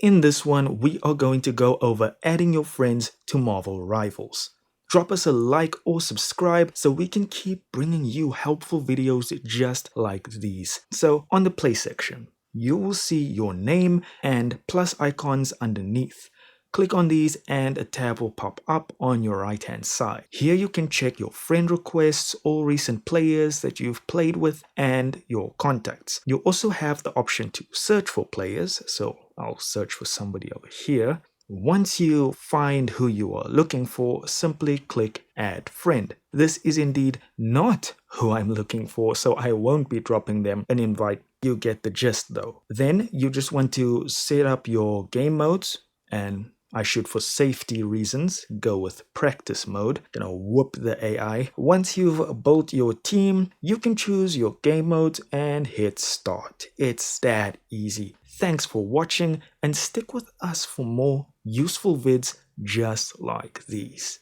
In this one, we are going to go over adding your friends to Marvel Rivals. Drop us a like or subscribe so we can keep bringing you helpful videos just like these. So on the play section, you will see your name and plus icons underneath. Click on these and a tab will pop up on your right hand side. Here you can check your friend requests, all recent players that you've played with, and your contacts. You also have the option to search for players, so I'll search for somebody over here. Once you find who you are looking for, simply click Add Friend. This is indeed not who I'm looking for, so I won't be dropping them an invite. You get the gist though. Then you just want to set up your game modes, and I should, for safety reasons, go with practice mode. Gonna whoop the AI. Once you've built your team, you can choose your game modes and hit start. It's that easy. Thanks for watching and stick with us for more useful vids just like these.